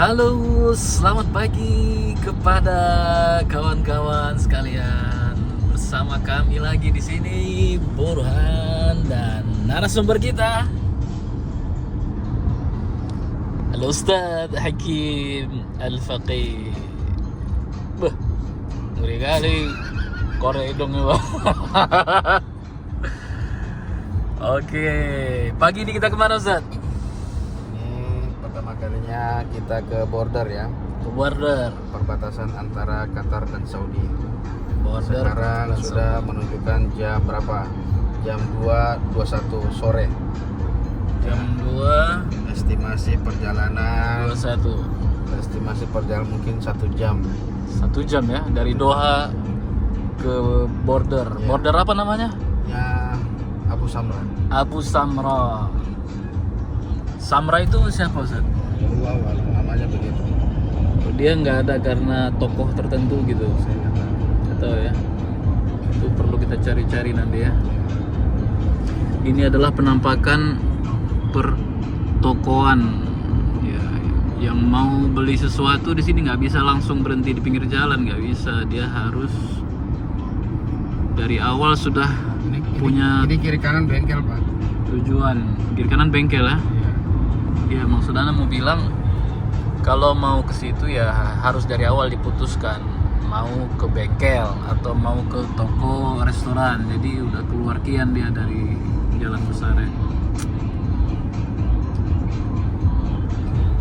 Halo, selamat pagi kepada kawan-kawan sekalian. Bersama kami lagi di sini Burhan dan narasumber kita. Halo Ustadz Hakim Al-Faqih. Beh, ngeri kali korek hidungnya, Bang. Oke, pagi ini kita kemana Ustadz? Pertama kalinya kita ke border ya, Ke border. perbatasan antara Qatar dan Saudi. Border Sekarang Qatar, sudah Saudi. menunjukkan jam berapa? Jam 2.21 sore. Jam 2 Estimasi perjalanan 21. mungkin 1 jam. 1 jam ya dari Doha ke border. Ya. Border apa namanya? Ya, Abu Samra. Abu Samra. Samra itu siapa Ustaz? Wow, namanya begitu. Dia nggak ada karena tokoh tertentu gitu. Saya nggak tahu. Nggak tahu ya. Itu perlu kita cari-cari nanti ya. Ini adalah penampakan pertokoan. Ya, yang mau beli sesuatu di sini nggak bisa langsung berhenti di pinggir jalan, nggak bisa. Dia harus dari awal sudah punya Ini kiri kanan bengkel, Pak. tujuan. Kiri kanan bengkel ya. Iya. Ya, maksud Anda mau bilang kalau mau ke situ ya harus dari awal diputuskan mau ke bengkel atau mau ke toko restoran. Jadi udah keluar kian dia dari jalan besar ya.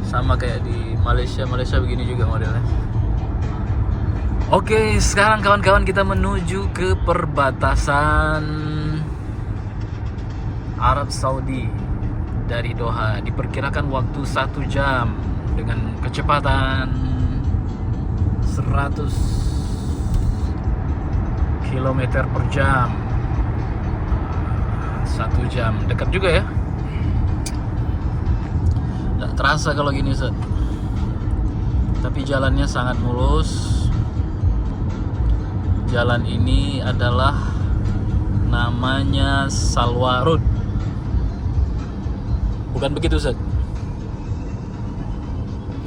Sama kayak di Malaysia begini juga modelnya. Oke, sekarang kawan-kawan kita menuju ke perbatasan Arab Saudi dari Doha. Diperkirakan waktu 1 jam dengan kecepatan 100 km per jam. 1 jam, dekat juga ya. Nggak terasa kalau gini Ustaz. Tapi jalannya sangat mulus. Jalan ini adalah namanya Salwa Road. Bukan begitu Ustaz?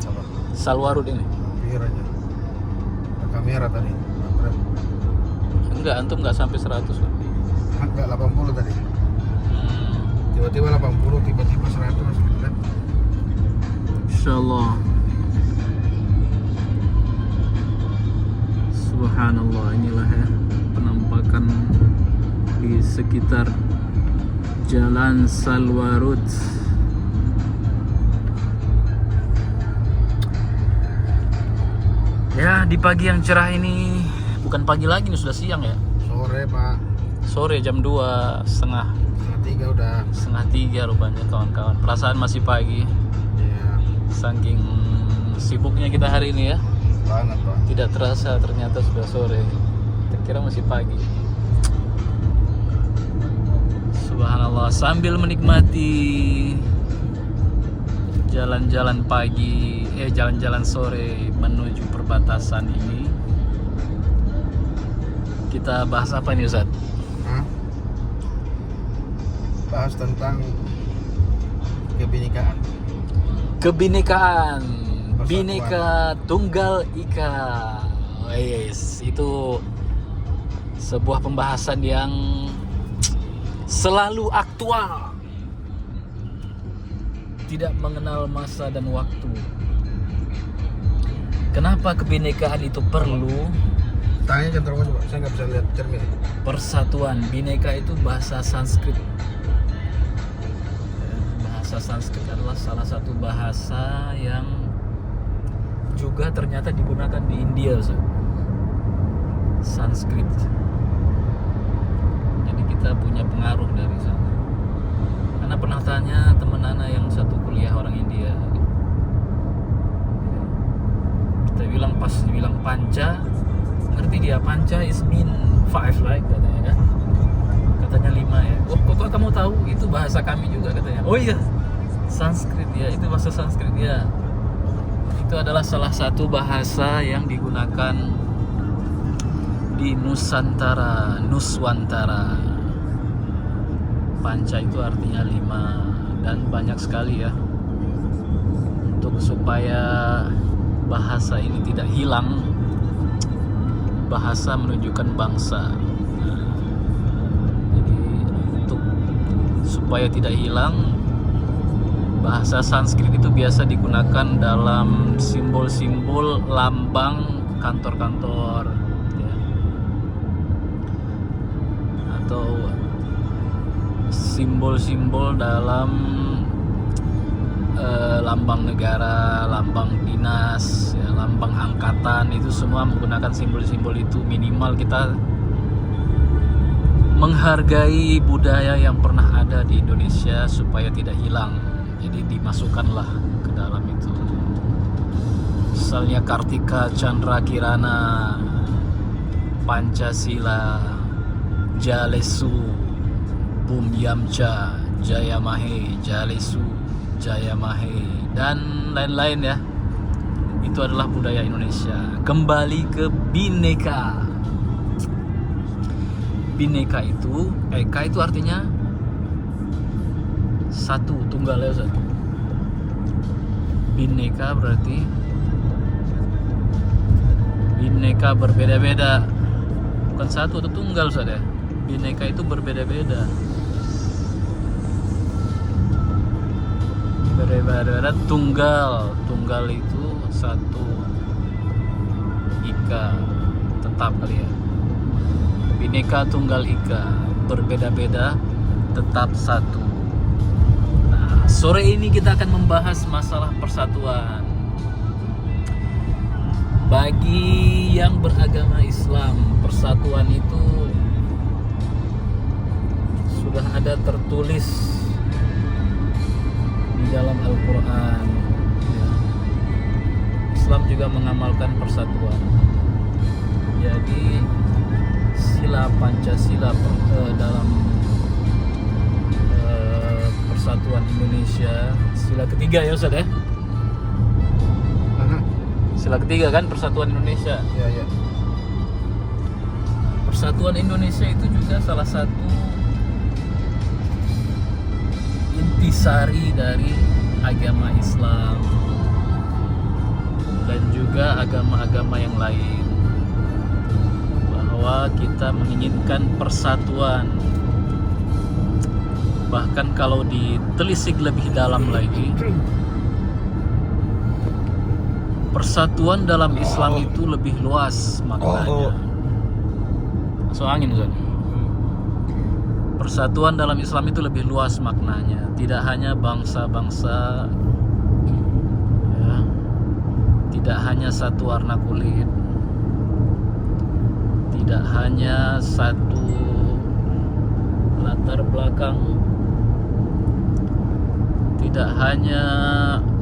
Apa? Salwa Road ini. Pikir aja. Ada kamera tadi. Enggak, antum enggak sampai 100 Pak. Enggak 80 tadi. Tiba-tiba 80, tiba-tiba 100 gitu kan. Insyaallah. Subhanallah, inilah ya penampakan di sekitar Jalan Salwa Road. Ya, di pagi yang cerah ini, bukan pagi lagi nih, sudah siang ya. Sore, Pak. Sore jam 2, setengah 3 udah. 2:30 rupanya kawan-kawan. Perasaan masih pagi. Iya, Saking sibuknya kita hari ini ya. banget, Pak. Tidak terasa ternyata sudah sore. Kita kira masih pagi. Subhanallah, sambil menikmati jalan-jalan pagi, jalan-jalan sore menuju perbatasan ini. Kita bahas apa nih Ustaz? Hah? Bahas tentang kebinekaan. Kebinekaan, Persatuan. Bhinneka Tunggal Ika. Yes, itu sebuah pembahasan yang selalu aktual, tidak mengenal masa dan waktu. Kenapa kebinekaan itu perlu? Tanya jangan terus, Pak. Saya nggak bisa lihat cermin. Persatuan. Bhinneka itu bahasa Sanskrit. Bahasa Sanskrit adalah salah satu bahasa yang juga ternyata digunakan di India, Ustaz. Sanskrit. Jadi kita punya pengaruh dari sana. Karena pernah tanya teman Ana yang satu kuliah orang India. Kita bilang, pas dibilang panca, ngerti dia, panca is mean 5 like katanya kan. Katanya 5 ya. Oh, kok kamu tahu? Itu bahasa kami juga katanya. Oh iya, Sanskrit ya, itu bahasa Sanskrit ya. Itu adalah salah satu bahasa yang digunakan di Nusantara, Nuswantara. Panca itu artinya 5 dan banyak sekali ya. Untuk supaya bahasa ini tidak hilang. Bahasa menunjukkan bangsa. Jadi untuk supaya tidak hilang, bahasa Sanskrit itu biasa digunakan dalam simbol-simbol lambang kantor-kantor, ya. Atau simbol-simbol dalam lambang negara, lambang dinas, ya, lambang angkatan, itu semua menggunakan simbol-simbol itu. Minimal kita menghargai budaya yang pernah ada di Indonesia supaya tidak hilang. Jadi dimasukkanlah ke dalam itu. Misalnya Kartika Chandra Kirana, Pancasila, Jalesu, Bum Yamcha, Jayamahe, Jalesu, Jayamahe, dan lain-lain ya. Itu adalah budaya Indonesia. Kembali ke Bhinneka. Bhinneka itu, Eka itu artinya satu, tunggal ya Ustaz. Bhinneka berarti Bhinneka berbeda-beda, bukan satu atau tunggal Ustaz ya. Bhinneka itu berbeda-beda. Berbeda-beda, tunggal itu satu, ika tetap kali ya. Bhinneka Tunggal Ika, berbeda-beda tetap satu. Nah, sore ini kita akan membahas masalah persatuan. Bagi yang beragama Islam, persatuan itu sudah ada tertulis di dalam Al-Quran, ya. Islam juga mengamalkan persatuan. Jadi sila Pancasila dalam persatuan Indonesia, sila ketiga ya Ustaz ya. Sila ketiga kan persatuan Indonesia. Ya. Persatuan Indonesia itu juga salah satu intisari dari agama Islam dan juga agama-agama yang lain, bahwa kita menginginkan persatuan. Bahkan kalau ditelisik lebih dalam lagi, persatuan dalam Islam itu lebih luas maknanya. Masuk angin Ustaz. Persatuan dalam Islam itu lebih luas maknanya. Tidak hanya bangsa-bangsa, ya, tidak hanya satu warna kulit, tidak hanya satu latar belakang, tidak hanya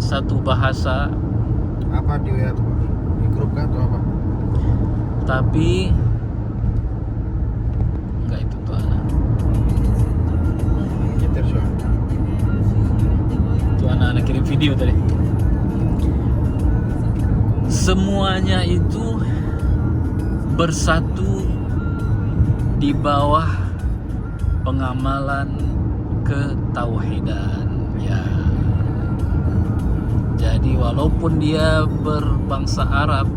satu bahasa. Apa di WA tuh? Di grup kah atau apa? Tapi enggak, itu tuh anak. Nyetir soal. Itu anak-anak kirim video tadi. Semuanya itu bersatu di bawah pengamalan ketauhidan, ya. Jadi walaupun dia berbangsa Arab,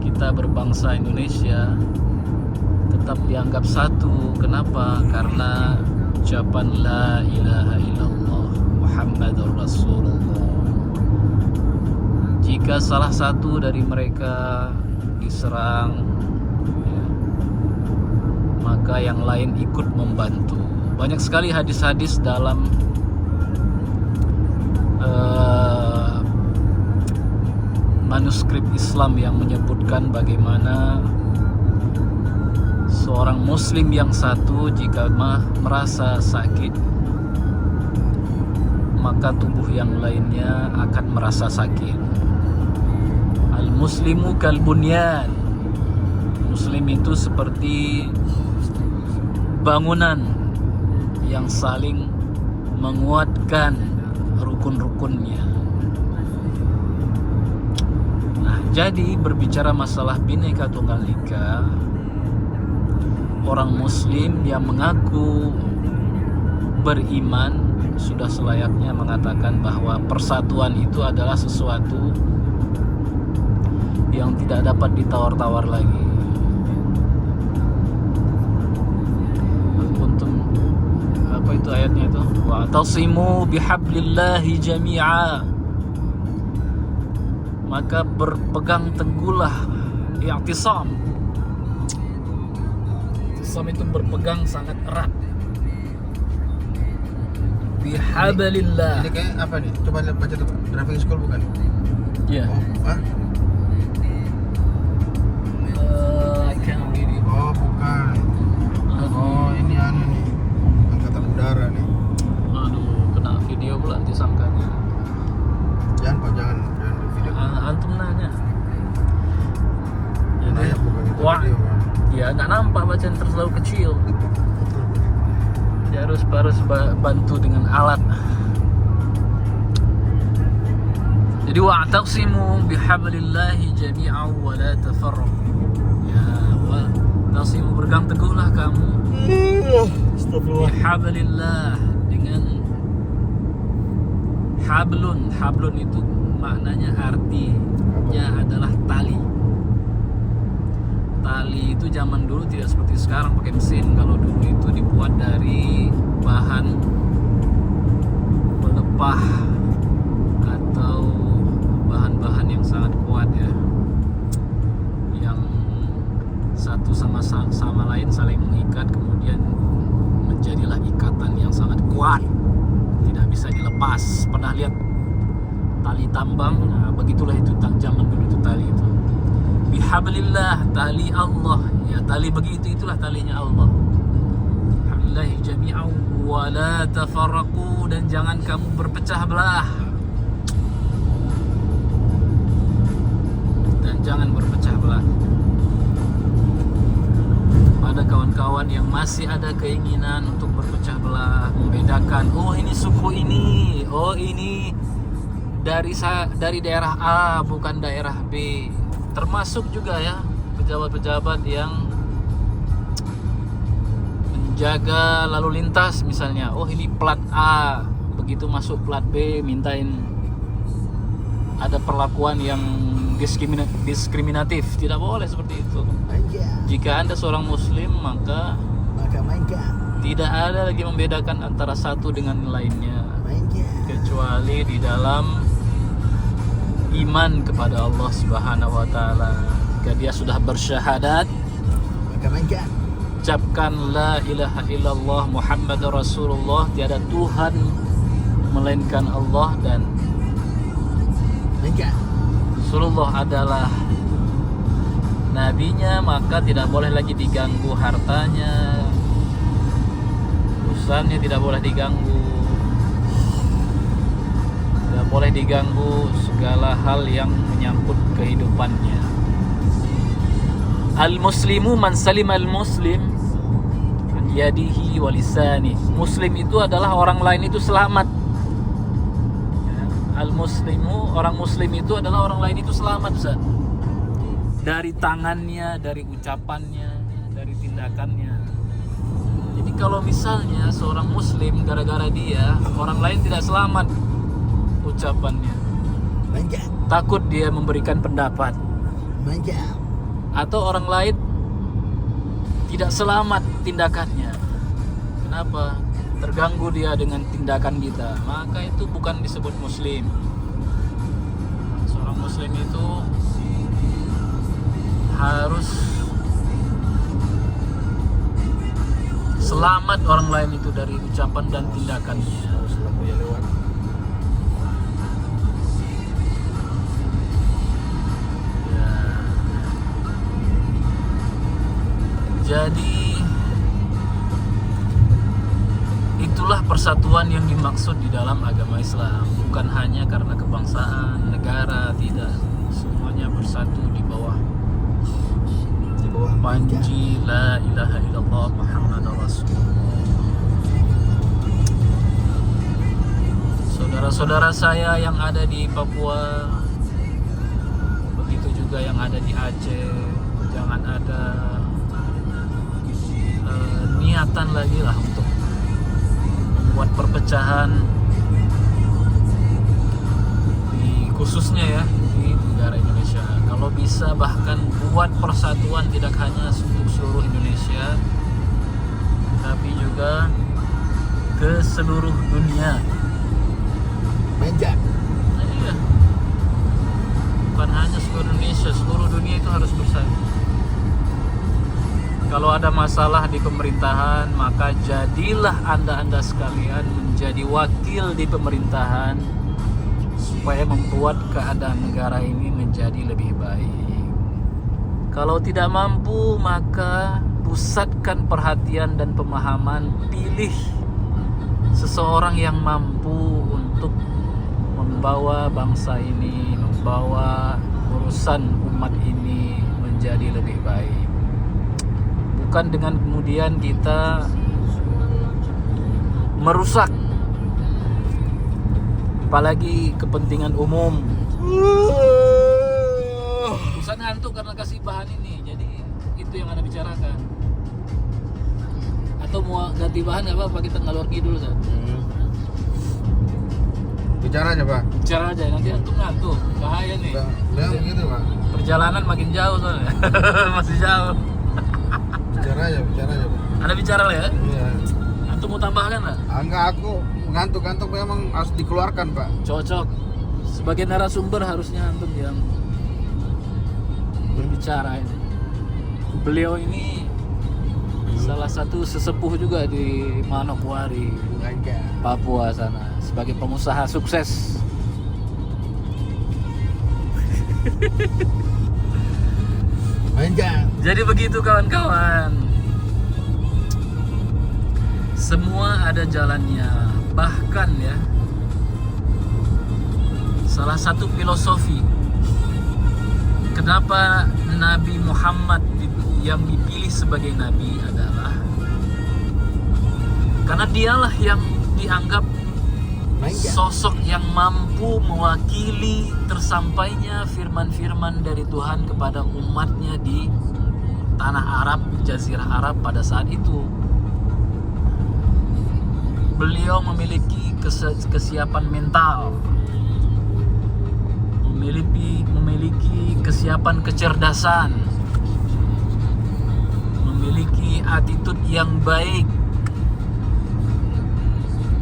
kita berbangsa Indonesia, tetap dianggap satu. Kenapa? Karena ucapan la ilaha illallah Muhammadur Rasulullah. Jika salah satu dari mereka diserang, ya, maka yang lain ikut membantu. Banyak sekali hadis-hadis dalam manuskrip Islam yang menyebutkan bagaimana seorang muslim yang satu jika merasa sakit, maka tubuh yang lainnya akan merasa sakit. Al-muslimu kalbunyan. Muslim itu seperti bangunan yang saling menguatkan rukun-rukunnya. Nah, jadi berbicara masalah Bhinneka Tunggal Ika, orang muslim yang mengaku beriman sudah selayaknya mengatakan bahwa persatuan itu adalah sesuatu yang tidak dapat ditawar-tawar lagi. Kuntum, apa itu ayatnya itu? Wa'tasimu bihablillahi jami'a. Maka berpegang teguhlah, i'tisam. I'tisam itu berpegang sangat erat. Bihablillah. Ini kayak apa nih? Coba lihat, baca tuh. Driving school bukan? Iya. Oh, ah? I can't read it. Oh, bukan. Oh, ini anu nih. Angkatan udara nih. Aduh, kena video pula disangkanya. Jangan Pak, jangan di video. Antum nanya. Nanya bukan itu Wah, video, Pak. ya nggak nampak bacaan terlalu kecil. Dia harus bantu dengan alat. Jadi wa'tasimu bihablillahi jami'an wa la tafarraqu. Ya, wa'tasimu, berpegang teguhlah kamu bihablillah, dengan hablun. Hablun itu maknanya, artinya adalah tali. Tali itu zaman dulu tidak seperti sekarang pakai mesin. Kalau dulu itu dibuat dari bahan pelepah atau bahan-bahan yang sangat kuat ya, yang satu sama lain saling mengikat, kemudian menjadilah ikatan yang sangat kuat, tidak bisa dilepas. Pernah lihat tali tambang? Nah, begitulah itu zaman dulu itu tali itu. Bihablillah, tali Allah. Ya, tali begitu, itulah talinya Allah. Hablillahi jami'an wa la tafarraqu, dan jangan kamu berpecah belah. Dan jangan berpecah belah. Pada kawan-kawan yang masih ada keinginan untuk berpecah belah, membedakan, oh ini suku ini, oh ini dari daerah A bukan daerah B. Termasuk juga ya pejabat-pejabat yang menjaga lalu lintas misalnya. Oh ini plat A, begitu masuk plat B mintain ada perlakuan yang diskriminatif. Tidak boleh seperti itu. Jika Anda seorang muslim, maka tidak ada lagi membedakan antara satu dengan lainnya, kecuali di dalam iman kepada Allah Subhanahu wa taala. Jika dia sudah bersyahadat, ucapkan la ilaha illallah Muhammadur Rasulullah, tiada Tuhan melainkan Allah, dan Rasulullah adalah nabinya, maka tidak boleh lagi diganggu hartanya, urusannya tidak boleh diganggu, tidak boleh diganggu segala hal yang menyangkut kehidupannya. Al-muslimu man salima al-muslim an yadihi wa lisani. Muslim itu adalah orang lain itu selamat. Al-muslimu, orang muslim itu adalah orang lain itu selamat, Ustaz. Dari tangannya, dari ucapannya, dari tindakannya. Jadi kalau misalnya seorang muslim gara-gara dia, orang lain tidak selamat ucapannya, takut dia memberikan pendapat, atau orang lain tidak selamat tindakannya, kenapa? Terganggu dia dengan tindakan kita, maka itu bukan disebut muslim. Seorang muslim itu harus selamat orang lain itu dari ucapan dan tindakannya. Ya. Jadi itulah persatuan yang dimaksud di dalam agama Islam, bukan hanya karena kebangsaan, negara, tidak. Semuanya bersatu di bawah panji la ilaha illallah Muhammadur Rasulullah. Saudara-saudara saya yang ada di Papua, begitu juga yang ada di Aceh, jangan ada niatan lagi lah untuk membuat perpecahan di khususnya ya di negara Indonesia. Kalau bisa bahkan buat persatuan tidak hanya untuk seluruh Indonesia, tapi juga ke seluruh dunia. Meja. Nah, iya. Bukan hanya seluruh Indonesia, seluruh dunia itu harus bersatu. Kalau ada masalah di pemerintahan, maka jadilah anda sekalian menjadi wakil di pemerintahan supaya membuat keadaan negara ini menjadi lebih baik. Kalau tidak mampu, maka pusatkan perhatian dan pemahaman, pilih seseorang yang mampu untuk membawa bangsa ini, membawa urusan umat ini menjadi lebih baik. Bukan dengan kemudian kita merusak, apalagi kepentingan umum. Pusat ngantuk karena kasih bahan ini, jadi itu yang Anda bicarakan. Atau mau ganti bahan nggak apa-apa, kita ngalor ngidul Zat. Bicara aja Pak. Bicara aja, nanti antum ngantuk, bahaya nih. Udah begitu Pak. Perjalanan makin jauh soalnya. Masih jauh. Bicara aja Pak. Anda bicara lah ya? Iya. Antum mau tambahkan nggak? Enggak, aku ngantuk-ngantuk memang harus dikeluarkan Pak. Cocok. Sebagai narasumber harusnya antum yang berbicara ini. Beliau ini salah satu sesepuh juga di Manokwari, Papua sana, sebagai pengusaha sukses. Meja. Jadi begitu kawan-kawan. Semua ada jalannya. Bahkan ya, salah satu filosofi kenapa Nabi Muhammad yang dipilih sebagai nabi adalah karena dialah yang dianggap sosok yang mampu mewakili tersampainya firman-firman dari Tuhan kepada umatnya di tanah Arab, Jazirah Arab pada saat itu. Beliau memiliki kesiapan mental, memiliki kesiapan kecerdasan, memiliki attitude yang baik,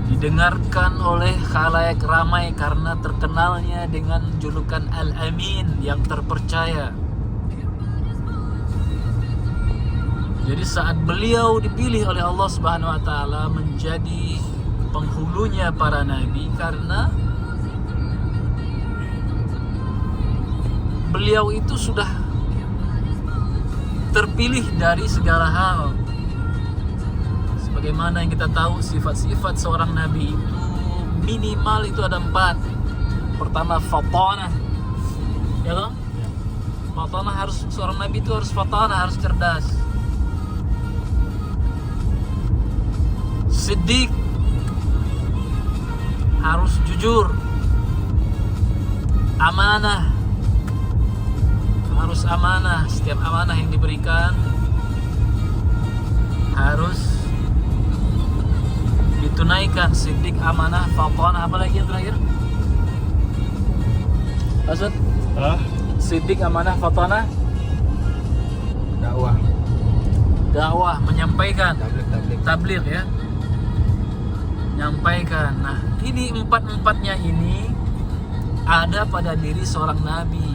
didengarkan oleh khalayak ramai karena terkenalnya dengan julukan Al-Amin, yang terpercaya. Jadi saat beliau dipilih oleh Allah Subhanahu wa taala menjadi penghulunya para nabi, karena beliau itu sudah terpilih dari segala hal. Sebagaimana yang kita tahu, sifat-sifat seorang nabi itu minimal itu ada 4. Pertama, fatanah. Ya toh? Fatanah, harus seorang nabi itu harus fatanah, harus cerdas. Siddiq, harus jujur. Amanah, harus amanah. Setiap amanah yang diberikan harus ditunaikan. Siddiq, amanah, fatanah. Apa lagi yang terakhir? Maksud? Siddiq, amanah, fatanah. Dakwah, menyampaikan. Tabligh ya. Menyampaikan. Nah, ini 4-4-nya ini ada pada diri seorang nabi,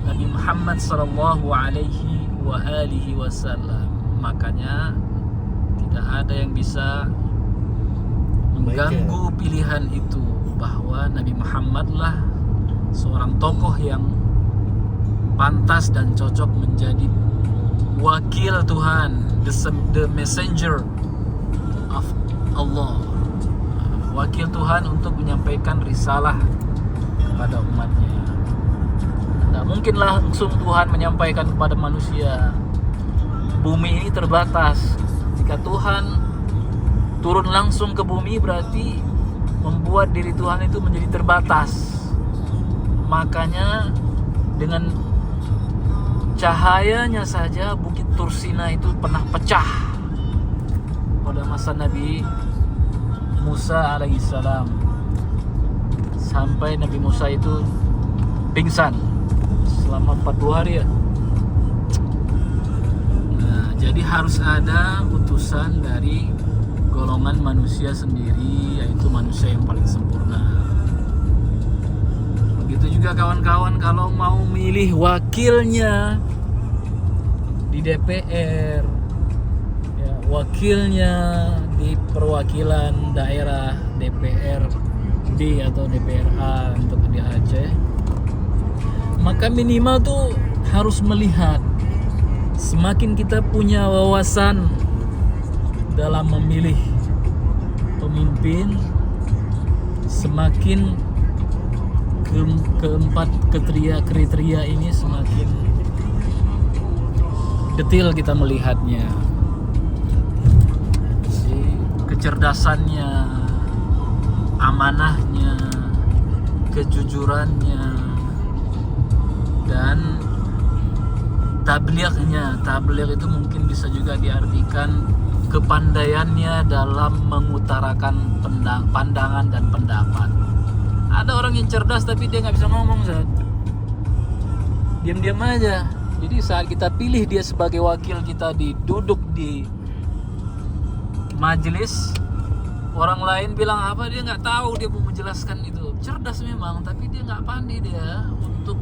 Nabi Muhammad sallallahu alaihi wa alihi wasallam. Makanya tidak ada yang bisa mengganggu pilihan itu, bahwa Nabi Muhammad lah seorang tokoh yang pantas dan cocok menjadi wakil Tuhan, the messenger of Allah, wakil Tuhan untuk menyampaikan risalah kepada umatnya. Tidak mungkin langsung Tuhan menyampaikan kepada manusia. Bumi ini terbatas. Jika Tuhan turun langsung ke bumi, berarti membuat diri Tuhan itu menjadi terbatas. Makanya dengan cahayanya saja Bukit Tursina itu pernah pecah pada masa Nabi Musa alaihissalam, sampai Nabi Musa itu pingsan selama 40 hari ya. Nah, jadi harus ada utusan dari golongan manusia sendiri, yaitu manusia yang paling sempurna. Begitu juga kawan-kawan kalau mau milih wakilnya di DPR, ya, wakilnya di perwakilan daerah DPRD atau DPRA untuk di Aceh, maka minimal tuh harus melihat, semakin kita punya wawasan dalam memilih pemimpin, semakin keempat kriteria ini semakin detail kita melihatnya. Jadi, kecerdasannya, amanahnya, kejujurannya, dan tablighnya. Tabligh itu mungkin bisa juga diartikan kepandaiannya dalam mengutarakan pandangan dan pendapat. Ada orang yang cerdas tapi dia nggak bisa ngomong, Zat. Diam-diam aja. Jadi saat kita pilih dia sebagai wakil kita, duduk di majelis, orang lain bilang apa, dia nggak tahu, dia mau menjelaskan itu. Cerdas memang, tapi dia nggak pandai dia untuk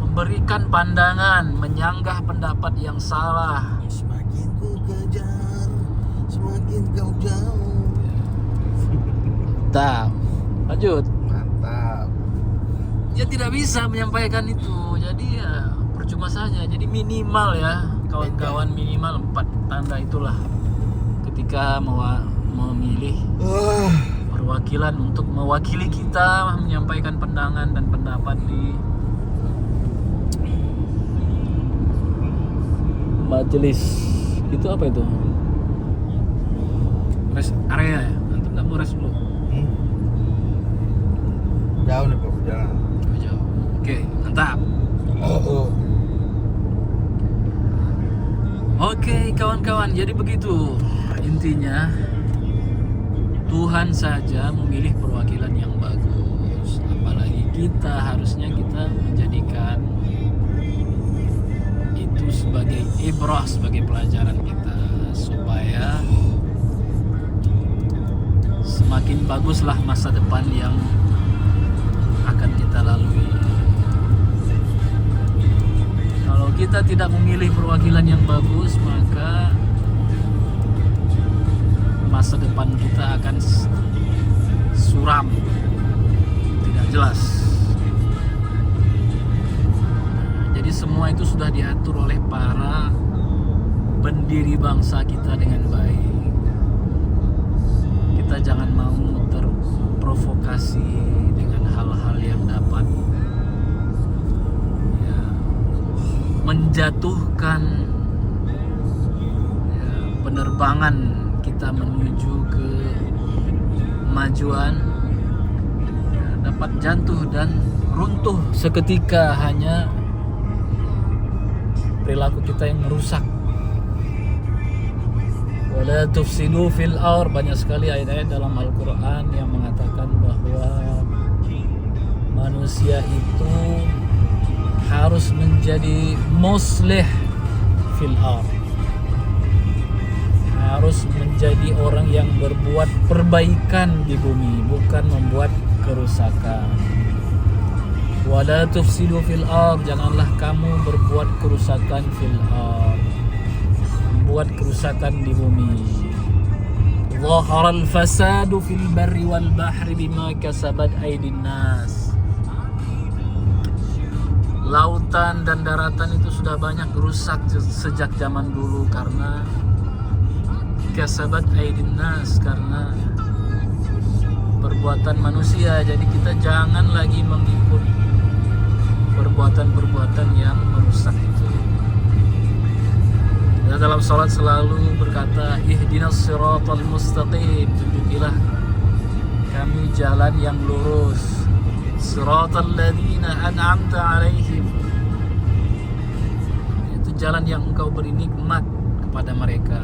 memberikan pandangan, menyanggah pendapat yang salah. Semakin ku kejar, semakin kau jauh. Mantap. Lanjut. Mantap. Dia tidak bisa menyampaikan itu. Jadi ya percuma saja. Jadi minimal ya kawan-kawan, minimal 4 tanda itulah ketika memilih perwakilan untuk mewakili kita, menyampaikan pandangan dan pendapat di majelis. Itu apa itu? Rest area ya? Antum nggak mau rest dulu? Jauh nih Pak, jalan. Jauh. Oke, mantap. Oke, kawan-kawan, jadi begitu intinya. Tuhan saja memilih perwakilan yang bagus. Apalagi kita, harusnya kita menjadikan itu sebagai ibrah, sebagai pelajaran kita, supaya semakin baguslah masa depan yang akan kita lalui. Kalau kita tidak memilih perwakilan yang bagus, maka masa depan kita akan suram, tidak jelas. Jadi semua itu sudah diatur oleh para pendiri bangsa kita dengan baik. Kita jangan mau terprovokasi dengan hal-hal yang dapat ya, menjatuhkan ya, penerbangan kita menuju ke kemajuan, ya, dapat jatuh dan runtuh seketika hanya perilaku kita yang merusak. Wala tufsidu fil ardh, banyak sekali ayat-ayat dalam Al-Quran yang mengatakan bahwa manusia itu harus menjadi muslih fil ardh, harus menjadi orang yang berbuat perbaikan di bumi, bukan membuat kerusakan. Wala tufsidu fil ardh, janganlah kamu berbuat kerusakan fil ardh, buat kerusakan di bumi. Zaharal fasadu fil barri wal bahri bima kasabat aydin nas. Lautan dan daratan itu sudah banyak rusak sejak zaman dulu karena kasabat aydin nas, karena perbuatan manusia. Jadi kita jangan lagi mengikut perbuatan-perbuatan yang merusak itu. Dan dalam salat selalu berkata, ihdinas siratal mustaqim, tunjukilah kami jalan yang lurus, siratal ladzina an'amta alaihim, itu jalan yang engkau beri nikmat kepada mereka.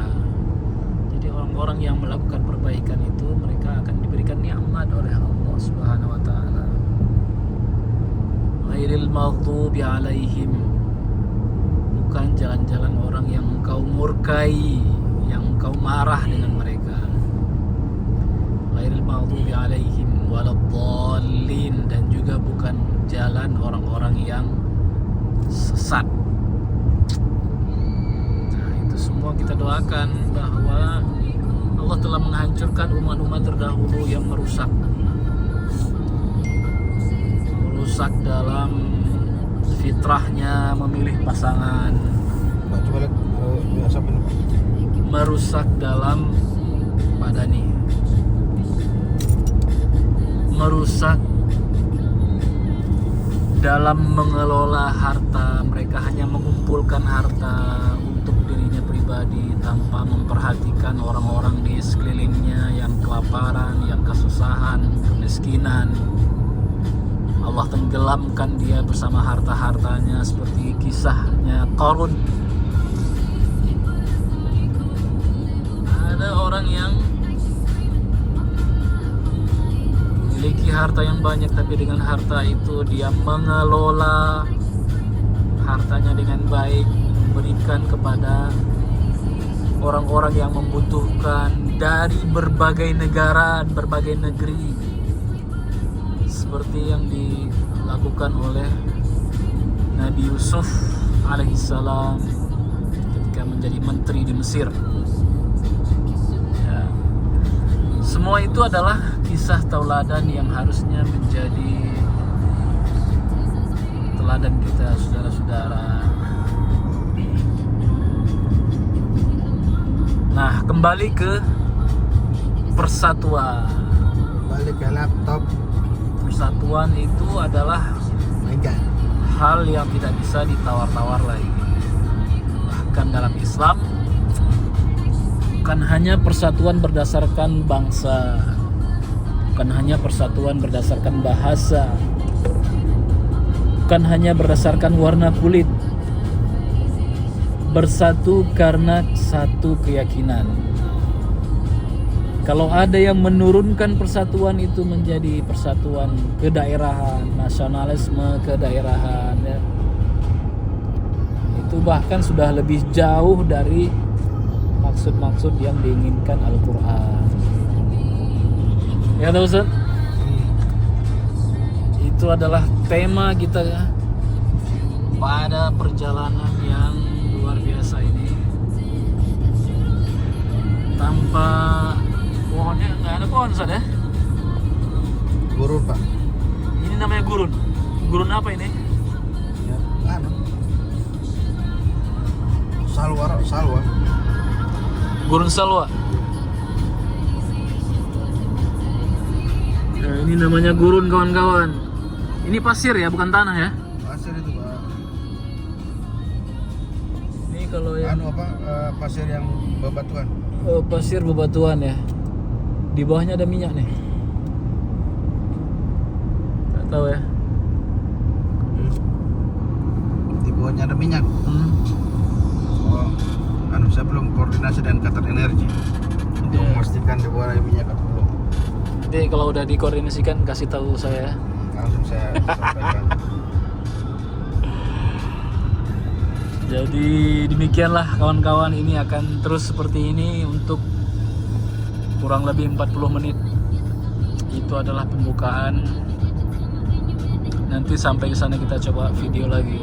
Jadi orang orang yang melakukan perbaikan itu mereka akan diberikan nikmat oleh Allah Subhanahu wa taala. Ghairil maghdubi alaihim, bukan jalan-jalan orang yang engkau murkai, yang engkau marah dengan mereka. Ghairil maghdubi alaihim waladdallin, dan juga bukan jalan orang-orang yang sesat. Nah, itu semua kita doakan bahwa Allah telah menghancurkan umat-umat terdahulu yang merusak dalam fitrahnya memilih pasangan, Pak, coba lihat biasa apa nih, Pak? merusak dalam padani, merusak dalam mengelola harta. Mereka hanya mengumpulkan harta untuk dirinya pribadi tanpa memperhatikan orang-orang di sekelilingnya yang kelaparan, yang kesusahan, kemiskinan. Allah tenggelamkan dia bersama harta-hartanya, seperti kisahnya Qarun. Ada orang yang memiliki harta yang banyak, tapi dengan harta itu dia mengelola hartanya dengan baik, memberikan kepada orang-orang yang membutuhkan dari berbagai negara, berbagai negeri, seperti yang dilakukan oleh Nabi Yusuf alaihissalam ketika menjadi menteri di Mesir. Ya. Semua itu adalah kisah tauladan yang harusnya menjadi teladan kita, saudara-saudara. Nah, kembali ke persatuan. Balik ke laptop. Persatuan itu adalah Enggak. hal yang tidak bisa ditawar-tawar lagi. Bahkan dalam Islam, bukan hanya persatuan berdasarkan bangsa, bukan hanya persatuan berdasarkan bahasa, bukan hanya berdasarkan warna kulit. Bersatu karena satu keyakinan. Kalau ada yang menurunkan persatuan itu menjadi persatuan kedaerahan, nasionalisme kedaerahan, ya, itu bahkan sudah lebih jauh dari maksud-maksud yang diinginkan Al-Quran. Ya, Ustaz? Itu adalah tema kita pada perjalanan yang luar biasa ini. Tanpa pohonnya, nggak ada pohon, Ustaz, ya? Gurun, Pak. Ini namanya gurun. Gurun apa ini? Ya, anu. Salwa. Gurun salwa. Nah, ini namanya gurun, kawan-kawan. Ini pasir ya, bukan tanah ya? Pasir itu, Pak. Ini kalau yang Anu apa? Pasir yang bebatuan. pasir bebatuan ya. Di bawahnya ada minyak nih. Gak tahu ya. Di bawahnya ada minyak. Oh, anu saya belum koordinasi dengan Qatar Energi untuk Ya. memastikan di bawah ada minyak atau belum. Nanti kalau udah dikoordinasikan kasih tahu saya. Langsung saya sampaikan. Jadi demikianlah kawan-kawan, ini akan terus seperti ini untuk kurang lebih 40 menit. Itu adalah pembukaan. Nanti sampai ke sana kita coba video lagi.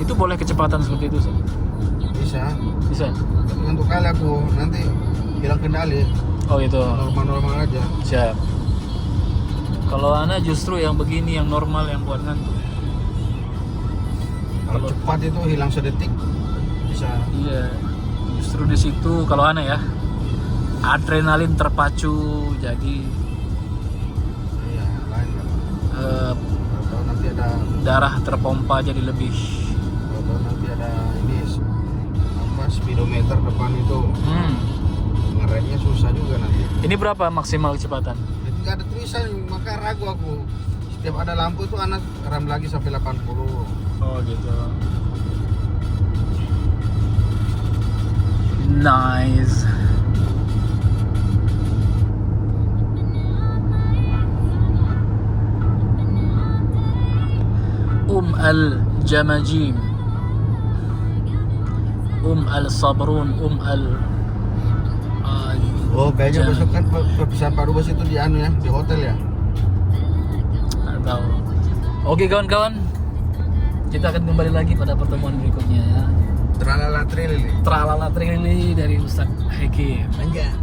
Itu boleh kecepatan seperti itu, Sir? Bisa. Bisa? Tapi untuk kali aku nanti hilang kendali. Oh itu. Normal-normal aja. Siap. Kalau Ana justru yang begini, yang normal, yang buat ngantuk. Kalau cepat itu hilang sedetik bisa. Iya. Justru di situ kalau Ana ya, adrenalin terpacu, jadi Iya, lain kan. Kalau nanti ada darah terpompa jadi lebih. kalau nanti ada ini apa speedometer depan itu ngeremnya susah juga nanti. Ini berapa maksimal kecepatan? Jadi nggak ada tulisan, maka ragu aku. Setiap ada lampu tuh anak rem lagi sampai 80. Oh gitu. Nice. Al-Jamajim, Al-Sabrun, Oh, kayaknya besok kan perpisahan Pak Dubes itu di anu ya, di hotel ya. Nggak tahu. Oke kawan-kawan, kita akan kembali lagi pada pertemuan berikutnya ya. Tralala Trilili. Tralala Trilili dari Ustaz Hakim. Enggak.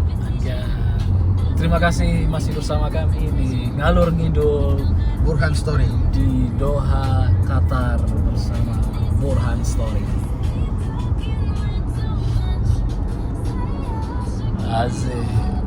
Terima kasih masih bersama kami di Ngalur Ngidul Burhan Story di Doha, Qatar bersama Burhan Story. Asik.